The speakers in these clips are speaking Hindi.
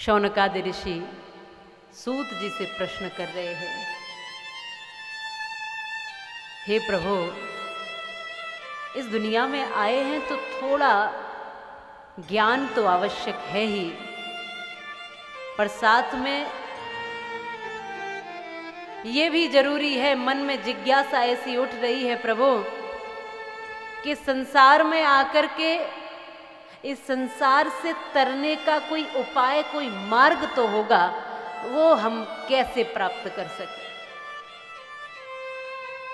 शौनकादि ऋषि सूत जी से प्रश्न कर रहे हैं, हे प्रभु, इस दुनिया में आए हैं तो थोड़ा ज्ञान तो आवश्यक है ही, पर साथ में ये भी जरूरी है। मन में जिज्ञासा ऐसी उठ रही है प्रभु कि संसार में आकर के इस संसार से तरने का कोई उपाय, कोई मार्ग तो होगा, वो हम कैसे प्राप्त कर सकें।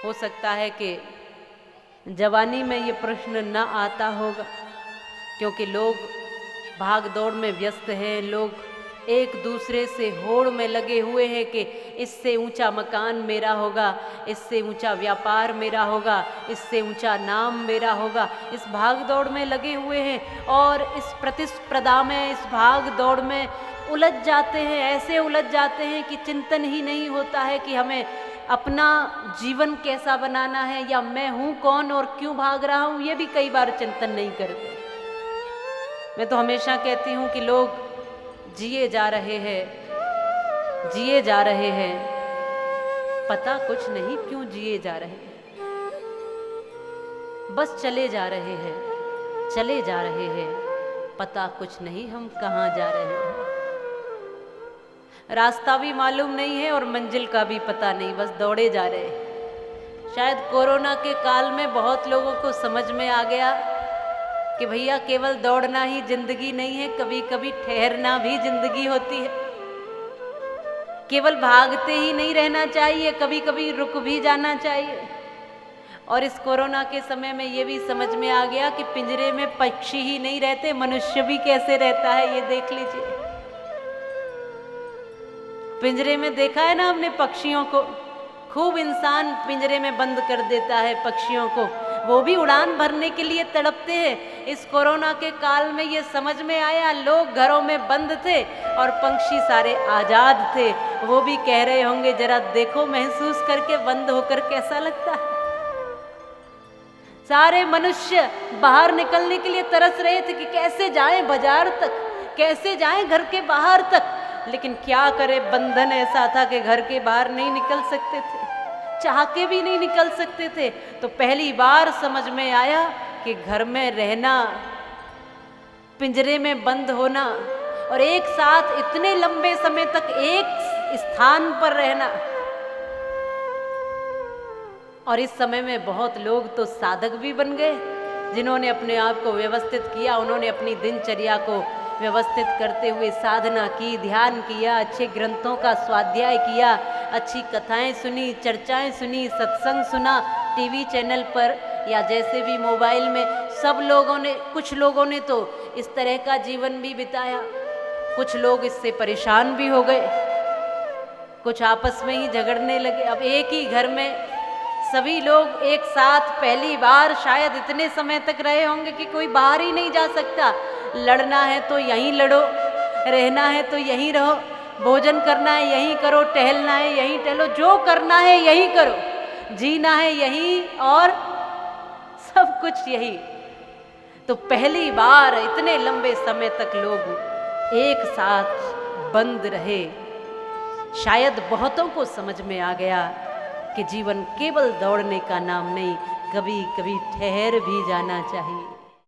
हो सकता है कि जवानी में ये प्रश्न न आता होगा, क्योंकि लोग भाग दौड़ में व्यस्त हैं, लोग एक दूसरे से होड़ में लगे हुए हैं कि इससे ऊंचा मकान मेरा होगा, इससे ऊंचा व्यापार मेरा होगा, इससे ऊंचा नाम मेरा होगा। इस भाग दौड़ में लगे हुए हैं और इस प्रतिस्पर्धा में, इस भाग दौड़ में उलझ जाते हैं, ऐसे उलझ जाते हैं कि चिंतन ही नहीं होता है कि हमें अपना जीवन कैसा बनाना है, या मैं हूँ कौन और क्यों भाग रहा हूँ, ये भी कई बार चिंतन नहीं करते। मैं तो हमेशा कहती हूँ कि लोग जिए जा रहे हैं, जिए जा रहे हैं, पता कुछ नहीं क्यों जिए जा रहे हैं, बस चले जा रहे हैं, चले जा रहे हैं, पता कुछ नहीं हम कहाँ जा रहे हैं। रास्ता भी मालूम नहीं है और मंजिल का भी पता नहीं, बस दौड़े जा रहे हैं। शायद कोरोना के काल में बहुत लोगों को समझ में आ गया कि भैया केवल दौड़ना ही जिंदगी नहीं है, कभी कभी ठहरना भी जिंदगी होती है। केवल भागते ही नहीं रहना चाहिए, कभी कभी रुक भी जाना चाहिए। और इस कोरोना के समय में ये भी समझ में आ गया कि पिंजरे में पक्षी ही नहीं रहते, मनुष्य भी कैसे रहता है, ये देख लीजिए। पिंजरे में देखा है ना हमने पक्षियों को, खूब इंसान पिंजरे में बंद कर देता है पक्षियों को, वो भी उड़ान भरने के लिए तड़पते हैं। इस कोरोना के काल में ये समझ में आया, लोग घरों में बंद थे और पंछी सारे आजाद थे। वो भी कह रहे होंगे, जरा देखो महसूस करके बंद होकर कैसा लगता है। सारे मनुष्य बाहर निकलने के लिए तरस रहे थे कि कैसे जाएं बाजार तक, कैसे जाएं घर के बाहर तक, लेकिन क्या करे, बंधन ऐसा था कि घर के बाहर नहीं निकल सकते थे, चाह के भी नहीं निकल सकते थे। तो पहली बार समझ में आया कि घर में रहना, पिंजरे में बंद होना और एक साथ इतने लंबे समय तक एक स्थान पर रहना। और इस समय में बहुत लोग तो साधक भी बन गए, जिन्होंने अपने आप को व्यवस्थित किया, उन्होंने अपनी दिनचर्या को व्यवस्थित करते हुए साधना की, ध्यान किया, अच्छे ग्रंथों का स्वाध्याय किया, अच्छी कथाएं सुनी, चर्चाएं सुनी, सत्संग सुना टीवी चैनल पर या जैसे भी मोबाइल में। सब लोगों ने, कुछ लोगों ने तो इस तरह का जीवन भी बिताया, कुछ लोग इससे परेशान भी हो गए, कुछ आपस में ही झगड़ने लगे। अब एक ही घर में सभी लोग एक साथ पहली बार शायद इतने समय तक रहे होंगे कि कोई बाहर ही नहीं जा सकता। लड़ना है तो यहीं लड़ो, रहना है तो यहीं रहो, भोजन करना है यहीं करो, टहलना है यहीं टहलो, जो करना है यहीं करो, जीना है यहीं और सब कुछ यही। तो पहली बार इतने लंबे समय तक लोग एक साथ बंद रहे। शायद बहुतों को समझ में आ गया कि जीवन केवल दौड़ने का नाम नहीं, कभी कभी ठहर भी जाना चाहिए।